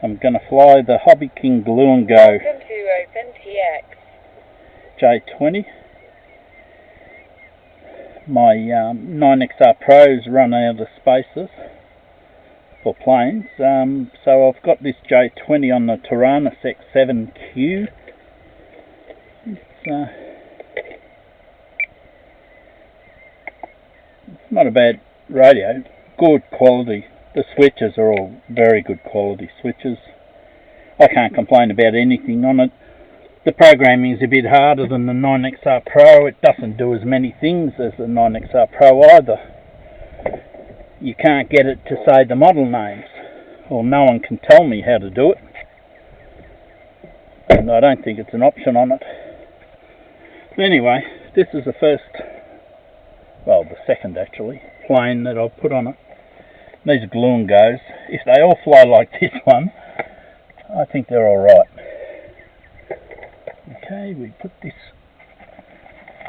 I'm going to fly the Hobbyking glueNgo Welcome to OpenTX. J20. My 9XR Pros run out of spaces for planes, so I've got this J20 on the Taranis X7Q. It's not a bad radio, good quality. The switches are all very good quality switches. I can't complain about anything on it. The programming is a bit harder than the 9XR Pro. It doesn't do as many things as the 9XR Pro either. You can't get it to say the model names, or no one can tell me how to do it. And I don't think it's an option on it. But anyway, this is the second actually, plane that I've put on it. These glueNgos, if they all fly like this one, I think they're alright. Okay, we put this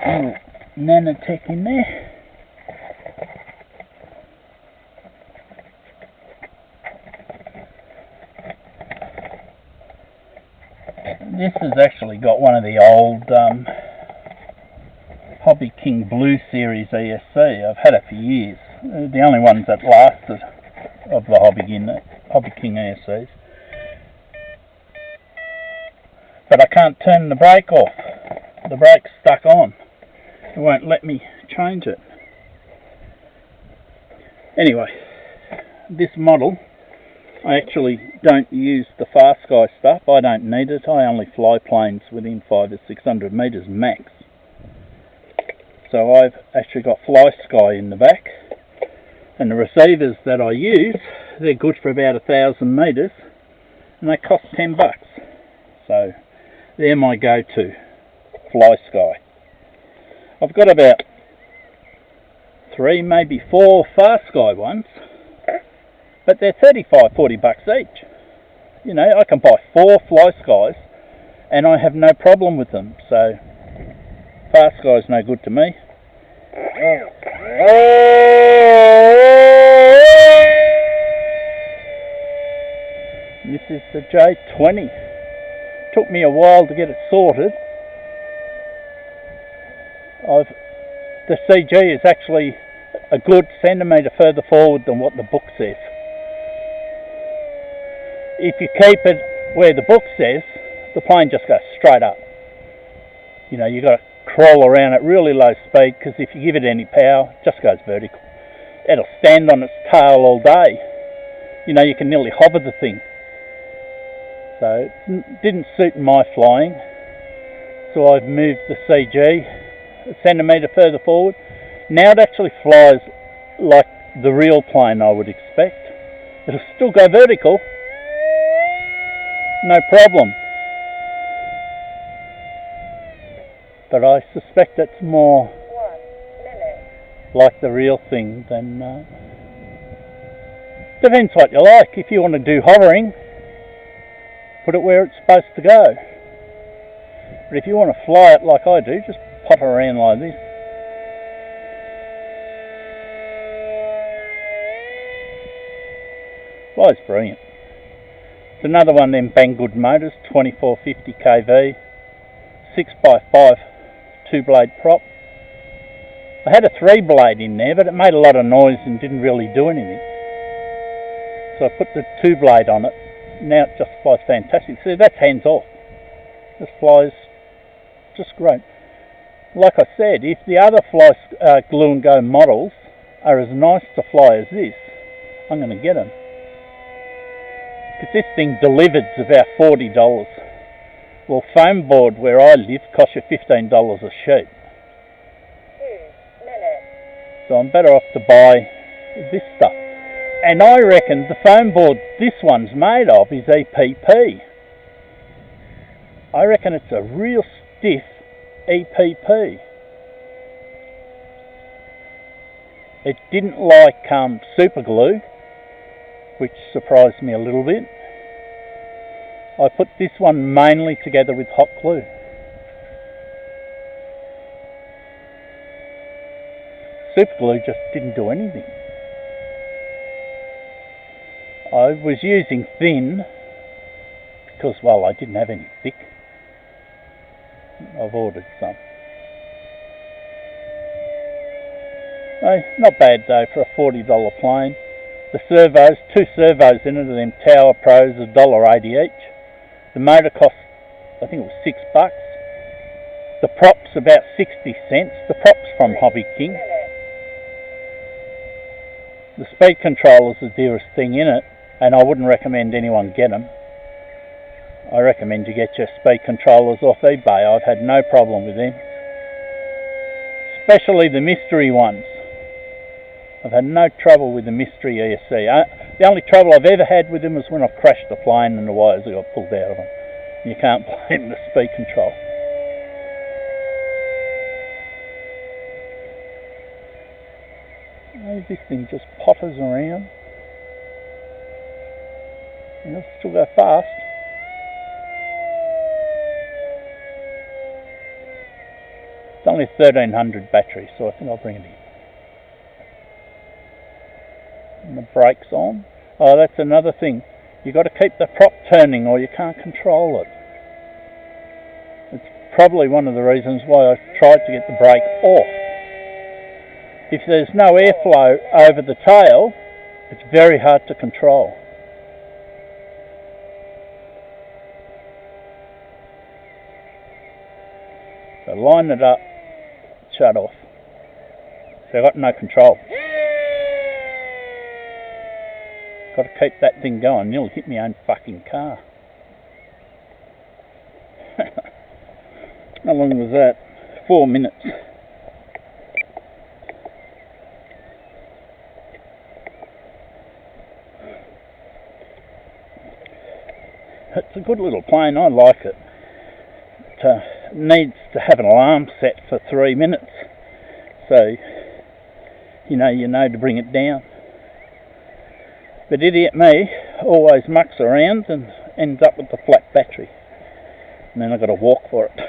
little nanotech in there. This has actually got one of the old Hobbyking Blue Series ESC. I've had it for years. The only ones that lasted of the Hobbyking ESCs. But I can't turn the brake off. The brake's stuck on. It won't let me change it. Anyway, this model, I actually don't use the flysky stuff. I don't need it. I only fly planes within 500 or 600 metres max. So I've actually got flysky in the back. And the receivers that I use, they're good for about 1,000 metres. And they cost $10. So they're my go-to, flysky. I've got about 3, maybe 4 flysky ones, but they're $35–40 each. You know, I can buy 4 flyskys and I have no problem with them. So flysky is no good to me. This is the J20. Took me a while to get it sorted. The CG is actually a good centimetre further forward than what the book says. If you keep it where the book says, the plane just goes straight up. You know, you've got to crawl around at really low speed, because if you give it any power, it just goes vertical. It'll stand on its tail all day. You know, you can nearly hover the thing. So it didn't suit my flying, so I've moved the CG a centimetre further forward. Now it actually flies like the real plane I would expect. It'll still go vertical, no problem. But I suspect it's more like the real thing than... depends what you like. If you want to do hovering, put it where it's supposed to go. But if you want to fly it like I do, just pop around like this. Flies brilliant. It's another one of them banggood motors, 2450 kV, 6x5 2-blade prop. I had a 3-blade in there, but it made a lot of noise and didn't really do anything. So I put the 2-blade on it. Now it just flies fantastic. See, that's hands off. This flies just great. Like I said, if the other glueNgo models are as nice to fly as this, I'm going to get them. Because this thing delivered is about $40. Well, foam board where I live costs you $15 a sheet. 2 minutes. So I'm better off to buy this stuff. And I reckon the foam board this one's made of is EPP. I reckon it's a real stiff EPP. It didn't like super glue, which surprised me a little bit. I put this one mainly together with hot glue. Super glue just didn't do anything. I was using thin because, well, I didn't have any thick. I've ordered some. Not bad though for a $40 plane. The servos, 2 servos in it, of them Tower Pros, $1.80 each. The motor cost, I think it was $6. The prop's about 60 cents. The prop's from Hobbyking. The speed controller's the dearest thing in it, and I wouldn't recommend anyone get them. I recommend you get your speed controllers off eBay. I've had no problem with them. Especially the mystery ones. I've had no trouble with the mystery ESC. The only trouble I've ever had with them is when I've crashed the plane and the wires got pulled out of them. You can't blame the speed control. This thing just potters around. And it'll still go fast. It's only a 1300 battery, so I think I'll bring it in. And the brakes on. Oh, that's another thing. You've got to keep the prop turning or you can't control it. It's probably one of the reasons why I've tried to get the brake off. If there's no airflow over the tail, it's very hard to control. So line it up, shut off. So I've got no control. Got to keep that thing going. Nearly hit my own fucking car. How long was that? 4 minutes. It's a good little plane. I like it. It needs to have an alarm set for 3 minutes, so you know to bring it down. But idiot me always mucks around and ends up with the flat battery, and then I've got to walk for it.